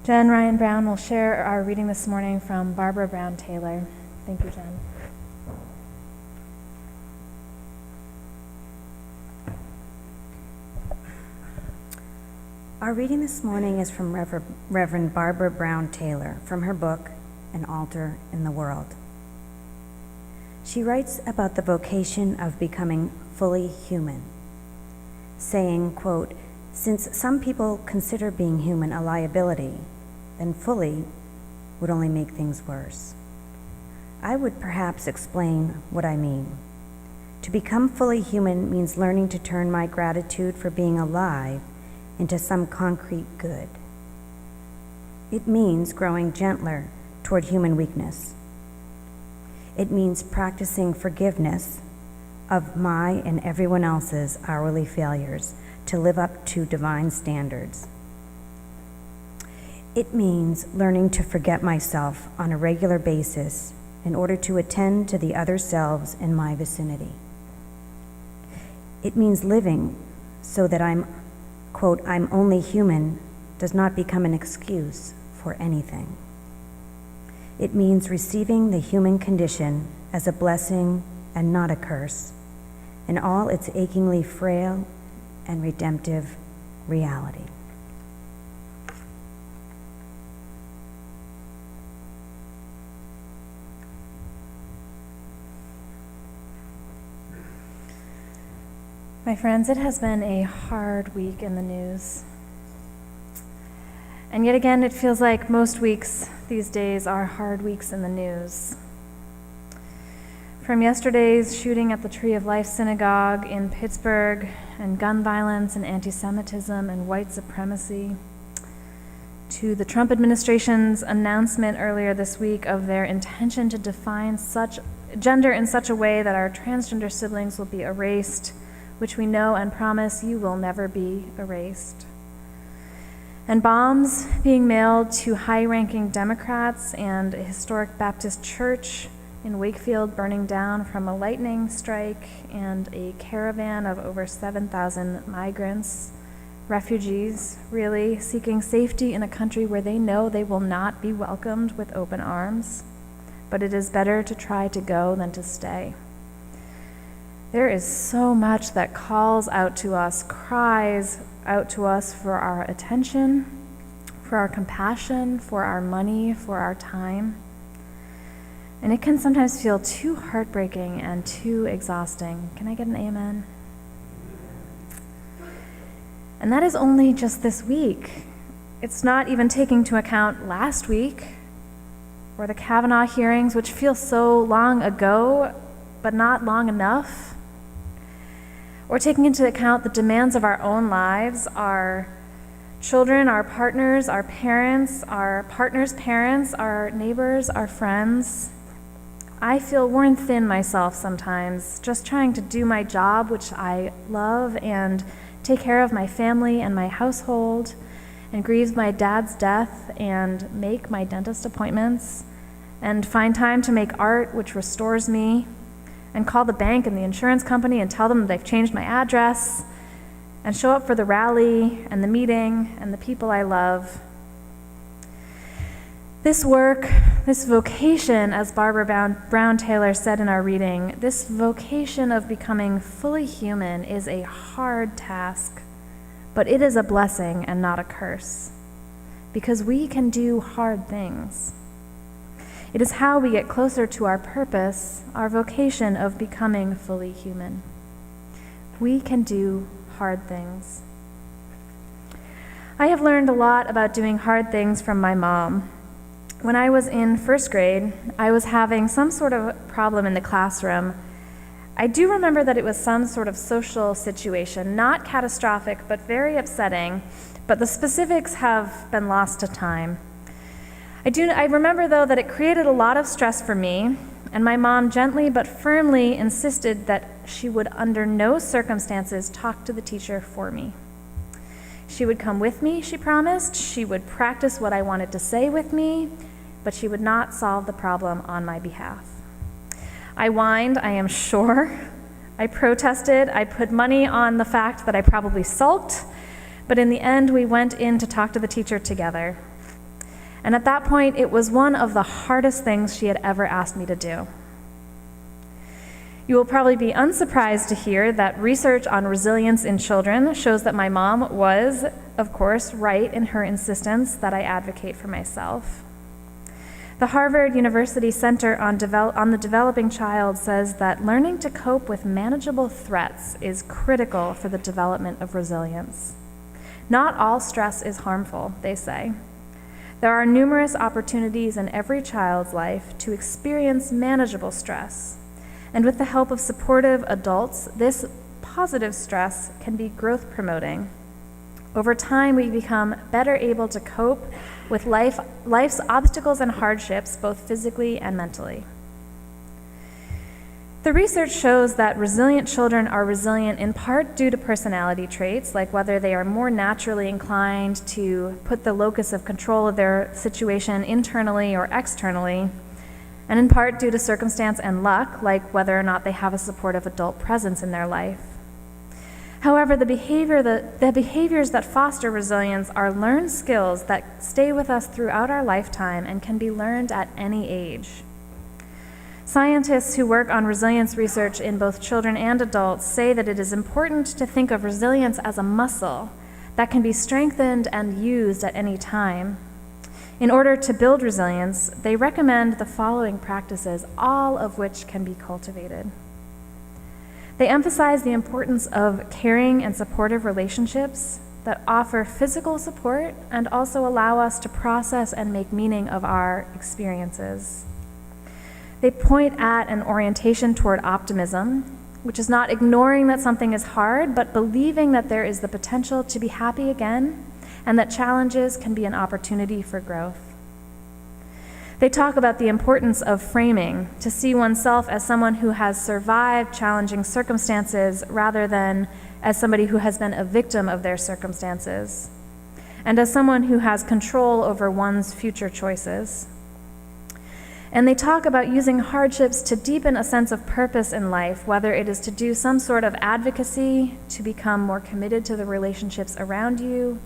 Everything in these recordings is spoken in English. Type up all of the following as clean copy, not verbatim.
Jen Ryan Brown will share our reading this morning from Barbara Brown Taylor. Thank you, Jen. Our reading this morning is from Reverend Barbara Brown Taylor from her book, An Altar in the World. She writes about the vocation of becoming fully human, saying, quote, "Since some people consider being human a liability, then fully would only make things worse. I would perhaps explain what I mean. To become fully human means learning to turn my gratitude for being alive into some concrete good. It means growing gentler toward human weakness. It means practicing forgiveness of my and everyone else's hourly failures to live up to divine standards. It means learning to forget myself on a regular basis in order to attend to the other selves in my vicinity. It means living so that I'm only human does not become an excuse for anything. It means receiving the human condition as a blessing and not a curse, in all its achingly frail and redemptive reality." My friends, it has been a hard week in the news. And yet again, it feels like most weeks these days are hard weeks in the news. From yesterday's shooting at the Tree of Life Synagogue in Pittsburgh, and gun violence and anti-Semitism and white supremacy, to the Trump administration's announcement earlier this week of their intention to define gender in such a way that our transgender siblings will be erased, which we know and promise you will never be erased. And bombs being mailed to high-ranking Democrats and a historic Baptist church in Wakefield burning down from a lightning strike, and a caravan of over 7,000 migrants, refugees, really, seeking safety in a country where they know they will not be welcomed with open arms. But it is better to try to go than to stay. There is so much that calls out to us, cries out to us for our attention, for our compassion, for our money, for our time. And it can sometimes feel too heartbreaking and too exhausting. Can I get an amen? And that is only just this week. It's not even taking into account last week, or the Kavanaugh hearings, which feel so long ago, but not long enough. Or taking into account the demands of our own lives, our children, our partners' parents, our neighbors, our friends. I feel worn thin myself sometimes, just trying to do my job, which I love, and take care of my family and my household, and grieve my dad's death, and make my dentist appointments, and find time to make art, which restores me, and call the bank and the insurance company and tell them that they've changed my address, and show up for the rally and the meeting and the people I love. This work, this vocation, as Barbara Brown Taylor said in our reading, this vocation of becoming fully human is a hard task, but it is a blessing and not a curse, because we can do hard things. It is how we get closer to our purpose, our vocation of becoming fully human. We can do hard things. I have learned a lot about doing hard things from my mom. When I was in first grade, I was having some sort of problem in the classroom. I do remember that it was some sort of social situation, not catastrophic, but very upsetting, but the specifics have been lost to time. I remember, though, that it created a lot of stress for me, and my mom gently but firmly insisted that she would under no circumstances talk to the teacher for me. She would come with me, she promised. She would practice what I wanted to say with me, but she would not solve the problem on my behalf. I whined, I am sure. I protested. I put money on the fact that I probably sulked, but in the end, we went in to talk to the teacher together. And at that point, it was one of the hardest things she had ever asked me to do. You will probably be unsurprised to hear that research on resilience in children shows that my mom was, of course, right in her insistence that I advocate for myself. The Harvard University Center on the Developing Child says that learning to cope with manageable threats is critical for the development of resilience. Not all stress is harmful, they say. There are numerous opportunities in every child's life to experience manageable stress. And with the help of supportive adults, this positive stress can be growth promoting. Over time, we become better able to cope with life's obstacles and hardships, both physically and mentally. The research shows that resilient children are resilient in part due to personality traits, like whether they are more naturally inclined to put the locus of control of their situation internally or externally, and in part due to circumstance and luck, like whether or not they have a supportive adult presence in their life. However, the behaviors that foster resilience are learned skills that stay with us throughout our lifetime and can be learned at any age. Scientists who work on resilience research in both children and adults say that it is important to think of resilience as a muscle that can be strengthened and used at any time. In order to build resilience, they recommend the following practices, all of which can be cultivated. They emphasize the importance of caring and supportive relationships that offer physical support and also allow us to process and make meaning of our experiences. They point at an orientation toward optimism, which is not ignoring that something is hard, but believing that there is the potential to be happy again and that challenges can be an opportunity for growth. They talk about the importance of framing, to see oneself as someone who has survived challenging circumstances rather than as somebody who has been a victim of their circumstances, and as someone who has control over one's future choices. And they talk about using hardships to deepen a sense of purpose in life, whether it is to do some sort of advocacy, to become more committed to the relationships around you,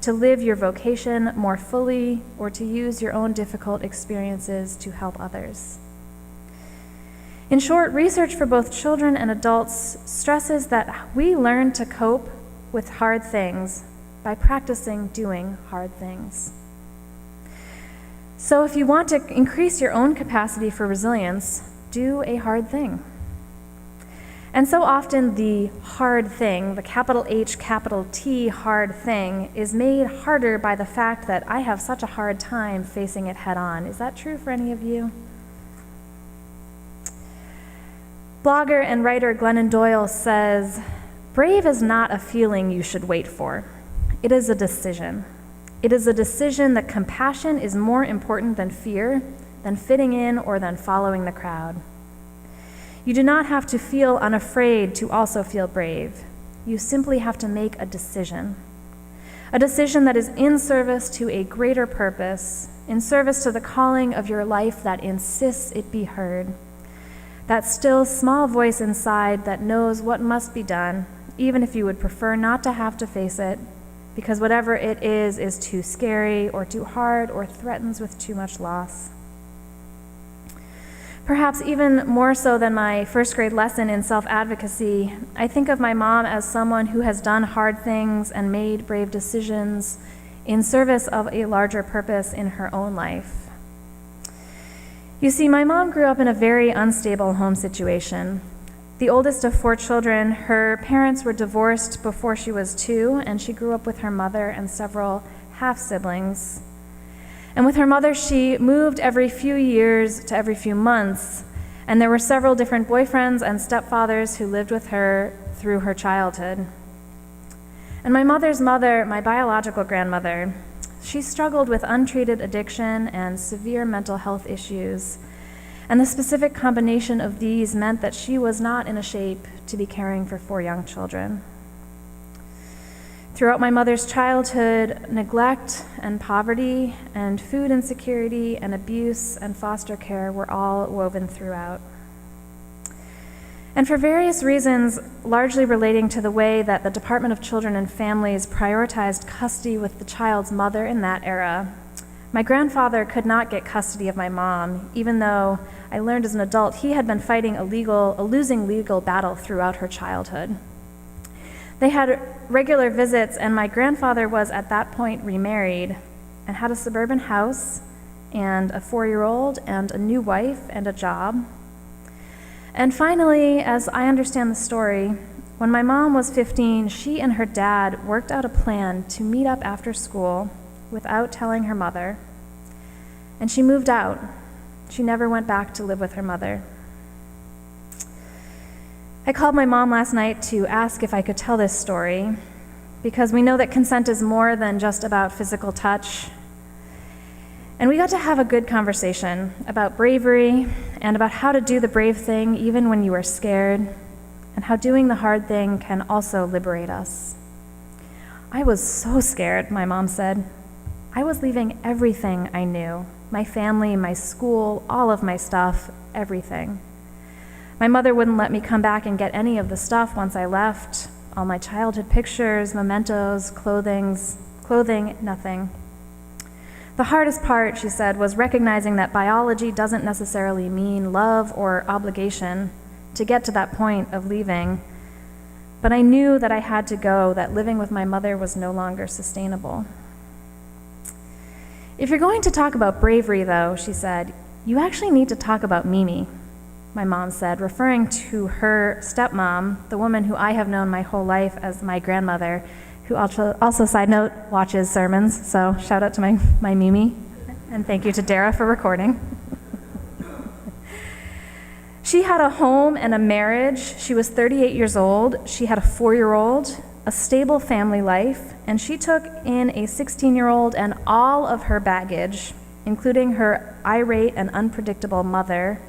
to live your vocation more fully, or to use your own difficult experiences to help others. In short, research for both children and adults stresses that we learn to cope with hard things by practicing doing hard things. So if you want to increase your own capacity for resilience, do a hard thing. And so often the hard thing, the capital H, capital T hard thing, is made harder by the fact that I have such a hard time facing it head on. Is that true for any of you? Blogger and writer Glennon Doyle says, "Brave is not a feeling you should wait for. It is a decision. It is a decision that compassion is more important than fear, than fitting in, or than following the crowd. You do not have to feel unafraid to also feel brave. You simply have to make a decision that is in service to a greater purpose, in service to the calling of your life that insists it be heard. That still small voice inside that knows what must be done, even if you would prefer not to have to face it, because whatever it is too scary or too hard or threatens with too much loss." Perhaps even more so than my first grade lesson in self-advocacy, I think of my mom as someone who has done hard things and made brave decisions in service of a larger purpose in her own life. You see, my mom grew up in a very unstable home situation. The oldest of 4 children, her parents were divorced before she was 2, and she grew up with her mother and several half-siblings. And with her mother, she moved every few years to every few months, and there were several different boyfriends and stepfathers who lived with her through her childhood. And my mother's mother, my biological grandmother, she struggled with untreated addiction and severe mental health issues, and the specific combination of these meant that she was not in a shape to be caring for 4 young children. Throughout my mother's childhood, neglect and poverty and food insecurity and abuse and foster care were all woven throughout. And for various reasons, largely relating to the way that the Department of Children and Families prioritized custody with the child's mother in that era, My grandfather could not get custody of my mom, even though I learned as an adult he had been fighting a losing legal battle throughout her childhood. They had regular visits, and my grandfather was at that point remarried and had a suburban house and a 4-year-old and a new wife and a job. And finally, as I understand the story, when my mom was 15, she and her dad worked out a plan to meet up after school without telling her mother, and she moved out. She never went back to live with her mother. I called my mom last night to ask if I could tell this story, because we know that consent is more than just about physical touch. And we got to have a good conversation about bravery and about how to do the brave thing even when you are scared, and how doing the hard thing can also liberate us. I was so scared, my mom said. I was leaving everything I knew, my family, my school, all of my stuff, everything. My mother wouldn't let me come back and get any of the stuff once I left. All my childhood pictures, mementos, clothing, nothing. The hardest part, she said, was recognizing that biology doesn't necessarily mean love or obligation to get to that point of leaving. But I knew that I had to go, that living with my mother was no longer sustainable. If you're going to talk about bravery, though, she said, you actually need to talk about Mimi, my mom said, referring to her stepmom, the woman who I have known my whole life as my grandmother, who also, side note, watches sermons, so shout out to my Mimi, and thank you to Dara for recording. She had a home and a marriage. She was 38 years old. She had a 4-year-old, a stable family life, and she took in a 16-year-old and all of her baggage, including her irate and unpredictable mother.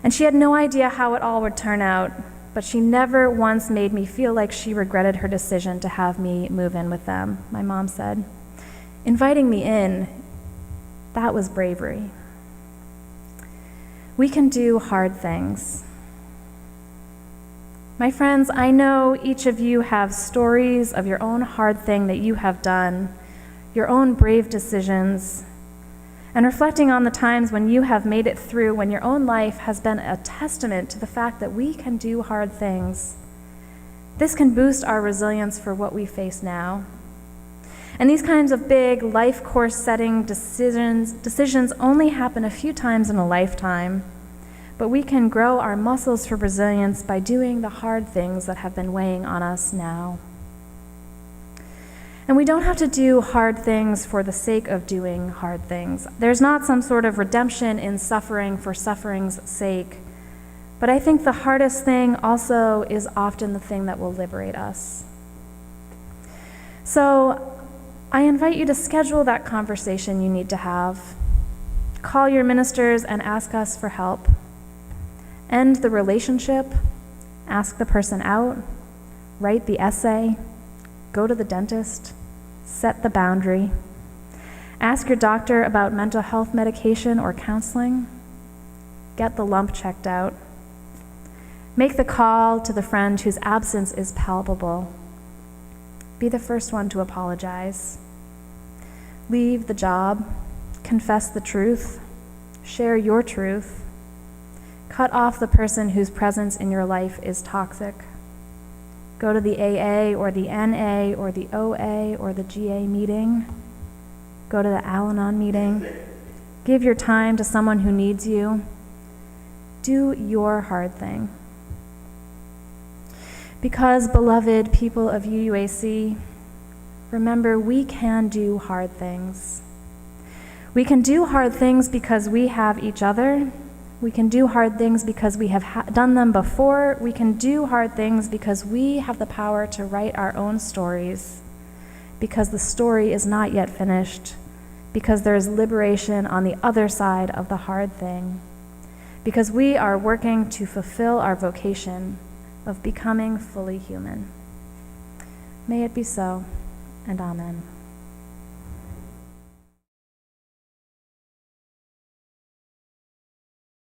And she had no idea how it all would turn out, but she never once made me feel like she regretted her decision to have me move in with them, my mom said. Inviting me in, that was bravery. We can do hard things. My friends, I know each of you have stories of your own hard thing that you have done, your own brave decisions, and reflecting on the times when you have made it through, when your own life has been a testament to the fact that we can do hard things. This can boost our resilience for what we face now. And these kinds of big life course setting decisions only happen a few times in a lifetime, but we can grow our muscles for resilience by doing the hard things that have been weighing on us now. And we don't have to do hard things for the sake of doing hard things. There's not some sort of redemption in suffering for suffering's sake. But I think the hardest thing also is often the thing that will liberate us. So I invite you to schedule that conversation you need to have. Call your ministers and ask us for help. End the relationship. Ask the person out. Write the essay. Go to the dentist. Set the boundary. Ask your doctor about mental health medication or counseling. Get the lump checked out. Make the call to the friend whose absence is palpable. Be the first one to apologize. Leave the job. Confess the truth. Share your truth. Cut off the person whose presence in your life is toxic. Go to the AA or the NA or the OA or the GA meeting. Go to the Al-Anon meeting. Give your time to someone who needs you. Do your hard thing. Because, beloved people of UUAC, remember, we can do hard things. We can do hard things because we have each other. We can do hard things because we have done them before. We can do hard things because we have the power to write our own stories, because the story is not yet finished, because there is liberation on the other side of the hard thing, because we are working to fulfill our vocation of becoming fully human. May it be so, and amen.